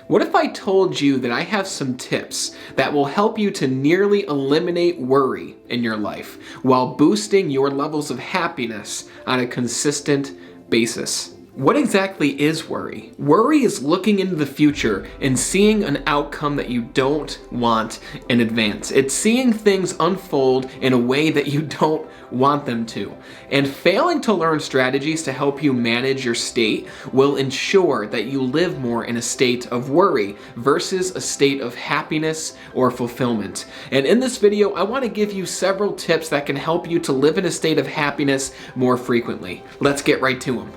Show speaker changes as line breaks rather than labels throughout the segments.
What if I told you that I have some tips that will help you to nearly eliminate worry in your life while boosting your levels of happiness on a consistent basis? What exactly is worry? Worry is looking into the future and seeing an outcome that you don't want in advance. It's seeing things unfold in a way that you don't want them to. And failing to learn strategies to help you manage your state will ensure that you live more in a state of worry versus a state of happiness or fulfillment. And in this video, I want to give you several tips that can help you to live in a state of happiness more frequently. Let's get right to them.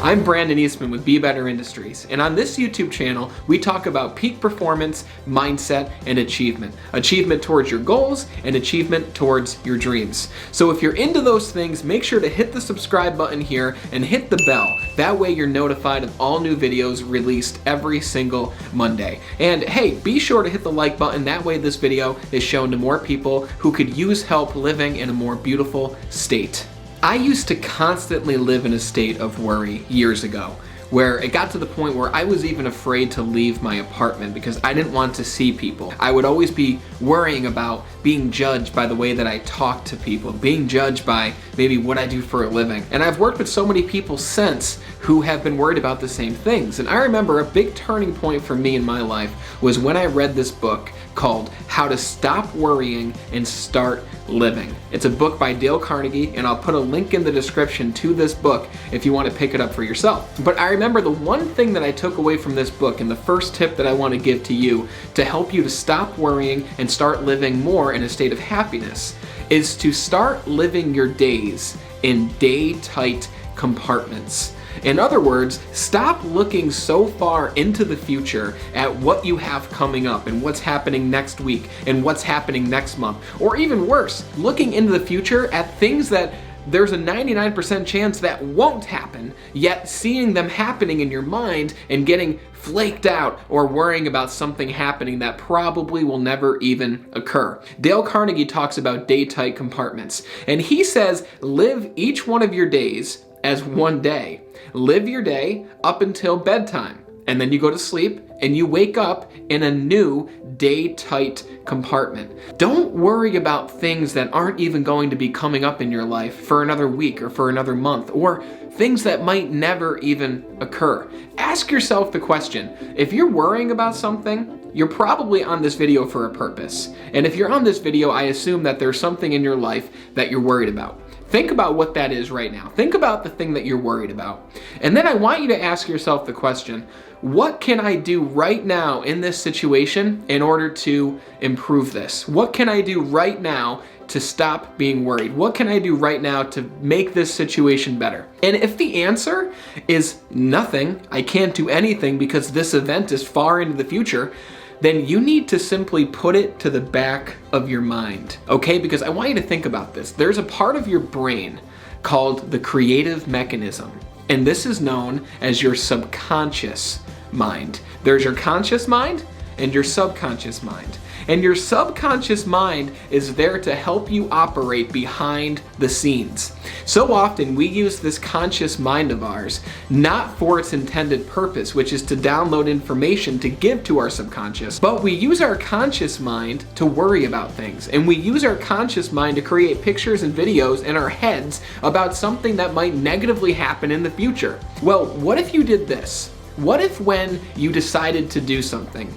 I'm Brandon Eastman with Be Better Industries, and on this YouTube channel, we talk about peak performance, mindset, and achievement. Achievement towards your goals and achievement towards your dreams. So if you're into those things, make sure to hit the subscribe button here and hit the bell. That way you're notified of all new videos released every single Monday. And hey, be sure to hit the like button. That way this video is shown to more people who could use help living in a more beautiful state. I used to constantly live in a state of worry years ago, where it got to the point where I was even afraid to leave my apartment because I didn't want to see people. I would always be worrying about being judged by the way that I talk to people, being judged by maybe what I do for a living. And I've worked with so many people since who have been worried about the same things. And I remember a big turning point for me in my life was when I read this book called How to Stop Worrying and Start Living. It's a book by Dale Carnegie, and I'll put a link in the description to this book if you want to pick it up for yourself. But I remember the one thing that I took away from this book, and the first tip that I want to give to you to help you to stop worrying and start living more in a state of happiness, is to start living your days in day-tight compartments. In other words, stop looking so far into the future at what you have coming up and what's happening next week and what's happening next month. Or even worse, looking into the future at things that there's a 99% chance that won't happen, yet seeing them happening in your mind and getting flaked out or worrying about something happening that probably will never even occur. Dale Carnegie talks about day-tight compartments, and he says live each one of your days as one day. Live your day up until bedtime, and then you go to sleep and you wake up in a new day-tight compartment. Don't worry about things that aren't even going to be coming up in your life for another week or for another month, or things that might never even occur. Ask yourself the question, if you're worrying about something, you're probably on this video for a purpose. And if you're on this video, I assume that there's something in your life that you're worried about. Think about what that is right now. Think about the thing that you're worried about. And then I want you to ask yourself the question, what can I do right now in this situation in order to improve this? What can I do right now to stop being worried? What can I do right now to make this situation better? And if the answer is nothing, I can't do anything because this event is far into the future, then you need to simply put it to the back of your mind, okay? Because I want you to think about this. There's a part of your brain called the creative mechanism, and this is known as your subconscious mind. There's your conscious mind and your subconscious mind. And your subconscious mind is there to help you operate behind the scenes. So often we use this conscious mind of ours not for its intended purpose, which is to download information to give to our subconscious, but we use our conscious mind to worry about things. And we use our conscious mind to create pictures and videos in our heads about something that might negatively happen in the future. Well, what if you did this? What if when you decided to do something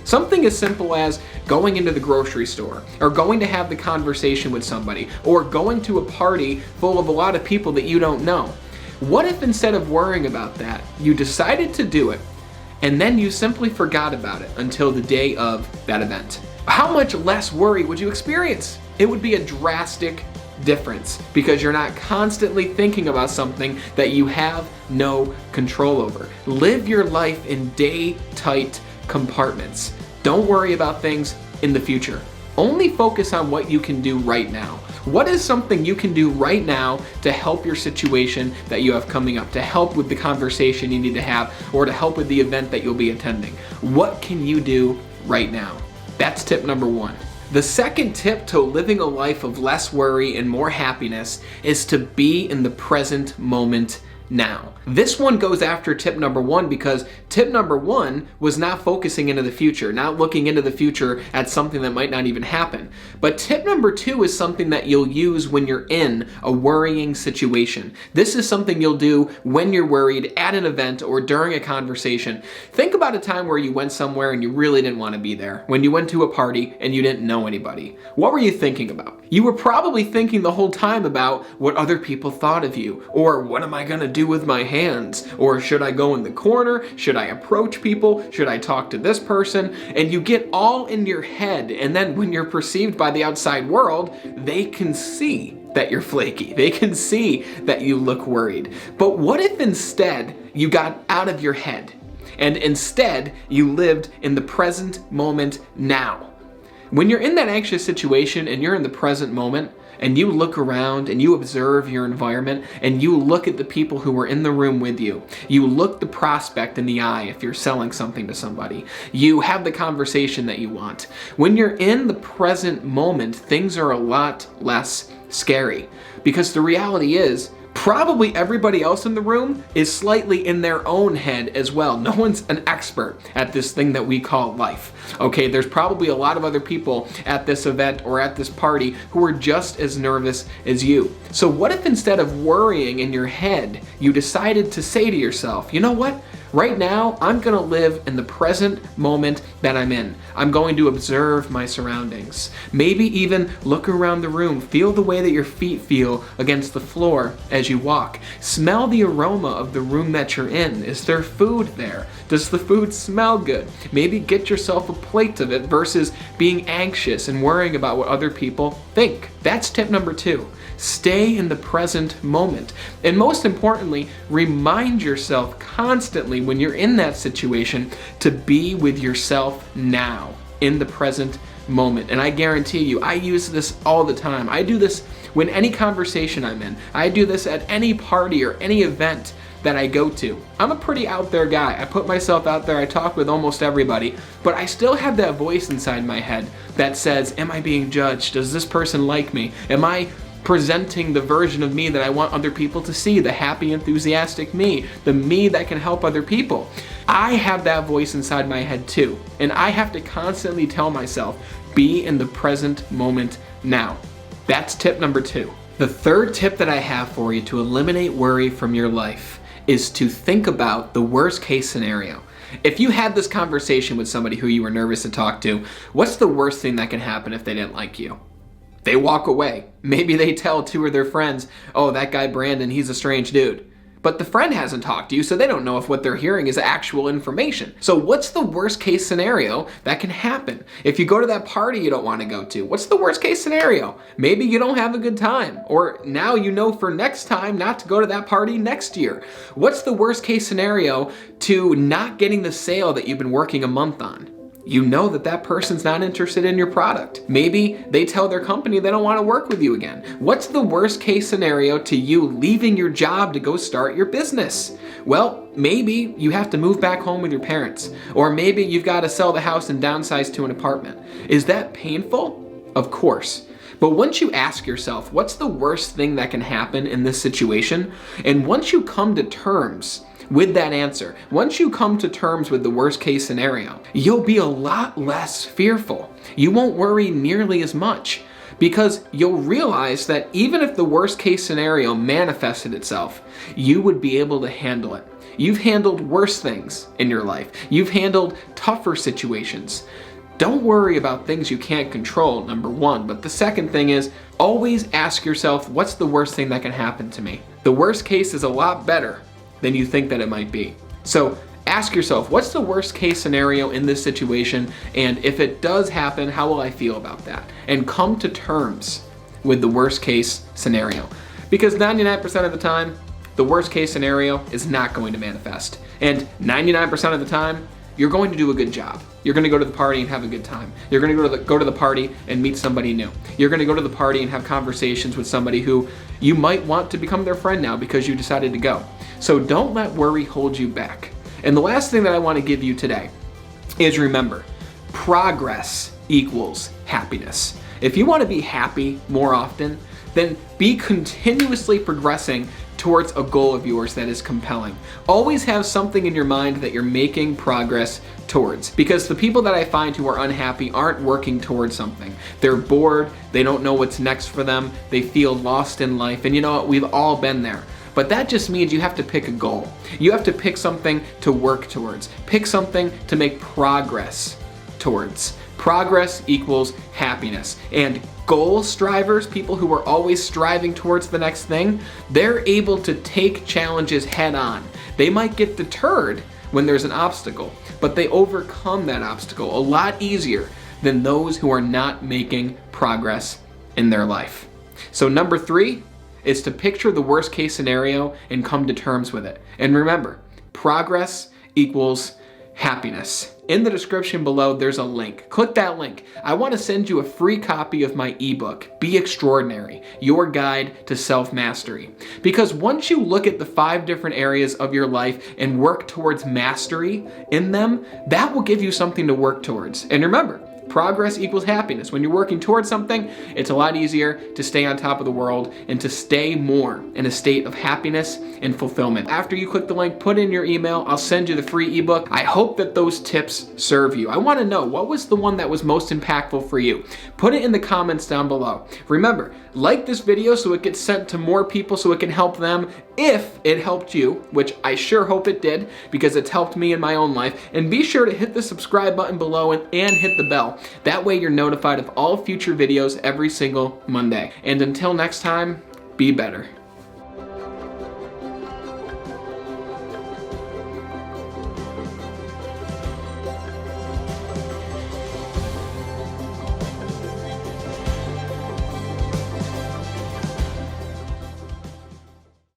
as simple as going into the grocery store, or going to have the conversation with somebody, or going to a party full of a lot of people that you don't know, what if instead of worrying about that, you decided to do it, and then you simply forgot about it until the day of that event? How much less worry would you experience? It would be a drastic difference because you're not constantly thinking about something that you have no control over. Live your life in day-tight compartments. Don't worry about things in the future. Only focus on what you can do right now. What is something you can do right now to help your situation that you have coming up, to help with the conversation you need to have, or to help with the event that you'll be attending? What can you do right now? That's tip number one. The second tip to living a life of less worry and more happiness is to be in the present moment now. This one goes after tip number 1 because tip number 1 was not focusing into the future, not looking into the future at something that might not even happen. But tip number 2 is something that you'll use when you're in a worrying situation. This is something you'll do when you're worried at an event or during a conversation. Think about a time where you went somewhere and you really didn't want to be there. When you went to a party and you didn't know anybody. What were you thinking about? You were probably thinking the whole time about what other people thought of you, or what am I gonna do with my hands, or should I go in the corner, should I approach people, should I talk to this person, and you get all in your head, and then when you're perceived by the outside world, they can see that you're flaky. They can see that you look worried. But what if instead you got out of your head, and instead you lived in the present moment now? When you're in that anxious situation and you're in the present moment, and you look around and you observe your environment and you look at the people who are in the room with you. You look the prospect in the eye if you're selling something to somebody. You have the conversation that you want. When you're in the present moment, things are a lot less scary because the reality is probably everybody else in the room is slightly in their own head as well. No one's an expert at this thing that we call life. Okay, there's probably a lot of other people at this event or at this party who are just as nervous as you. So what if instead of worrying in your head, you decided to say to yourself, you know what? Right now, I'm gonna live in the present moment that I'm in. I'm going to observe my surroundings. Maybe even look around the room. Feel the way that your feet feel against the floor as you walk. Smell the aroma of the room that you're in. Is there food there? Does the food smell good? Maybe get yourself a plate of it versus being anxious and worrying about what other people think. That's tip number 2. Stay in the present moment. And most importantly, remind yourself constantly when you're in that situation to be with yourself now, in the present moment. And I guarantee you, I use this all the time. I do this when any conversation I'm in. I do this at any party or any event that I go to. I'm a pretty out there guy. I put myself out there, I talk with almost everybody, but I still have that voice inside my head that says, am I being judged? Does this person like me? Am I presenting the version of me that I want other people to see, the happy, enthusiastic me, the me that can help other people? I have that voice inside my head too, and I have to constantly tell myself, be in the present moment now. That's tip number 2. The third tip that I have for you to eliminate worry from your life is to think about the worst case scenario. If you had this conversation with somebody who you were nervous to talk to, what's the worst thing that can happen if they didn't like you? They walk away. Maybe they tell 2 of their friends, oh, that guy Brandon, he's a strange dude. But the friend hasn't talked to you, so they don't know if what they're hearing is actual information. So what's the worst case scenario that can happen? If you go to that party you don't want to go to, what's the worst case scenario? Maybe you don't have a good time, or now you know for next time not to go to that party next year. What's the worst case scenario to not getting the sale that you've been working a month on? You know that that person's not interested in your product. Maybe they tell their company they don't want to work with you again. What's the worst case scenario to you leaving your job to go start your business? Well, maybe you have to move back home with your parents, or maybe you've got to sell the house and downsize to an apartment. Is that painful? Of course. But once you ask yourself, what's the worst thing that can happen in this situation? And once you come to terms with that answer, once you come to terms with the worst case scenario, you'll be a lot less fearful. You won't worry nearly as much because you'll realize that even if the worst case scenario manifested itself, you would be able to handle it. You've handled worse things in your life. You've handled tougher situations. Don't worry about things you can't control, number 1. But the second thing is always ask yourself, what's the worst thing that can happen to me? The worst case is a lot better than you think that it might be. So ask yourself, what's the worst case scenario in this situation? And if it does happen, how will I feel about that? And come to terms with the worst case scenario. Because 99% of the time, the worst case scenario is not going to manifest. And 99% of the time, you're going to do a good job. You're going to go to the party and have a good time. You're going to go to the party and meet somebody new. You're going to go to the party and have conversations with somebody who you might want to become their friend now because you decided to go. So don't let worry hold you back. And the last thing that I want to give you today is remember, progress equals happiness. If you want to be happy more often, then be continuously progressing towards a goal of yours that is compelling. Always have something in your mind that you're making progress towards. Because the people that I find who are unhappy aren't working towards something. They're bored, they don't know what's next for them, they feel lost in life, and you know what, we've all been there. But that just means you have to pick a goal. You have to pick something to work towards. Pick something to make progress towards. Progress equals happiness. And goal strivers, people who are always striving towards the next thing, they're able to take challenges head on. They might get deterred when there's an obstacle, but they overcome that obstacle a lot easier than those who are not making progress in their life. So number 3 is to picture the worst case scenario and come to terms with it. And remember, progress equals happiness. In the description below, there's a link. Click that link. I want to send you a free copy of my ebook, Be Extraordinary, Your Guide to Self-Mastery. Because once you look at the 5 different areas of your life and work towards mastery in them, that will give you something to work towards. And remember, progress equals happiness. When you're working towards something, it's a lot easier to stay on top of the world and to stay more in a state of happiness and fulfillment. After you click the link, put in your email, I'll send you the free ebook. I hope that those tips serve you. I want to know, what was the one that was most impactful for you? Put it in the comments down below. Remember, like this video so it gets sent to more people so it can help them if it helped you, which I sure hope it did because it's helped me in my own life. And be sure to hit the subscribe button below and hit the bell. That way you're notified of all future videos every single Monday. And until next time, be better.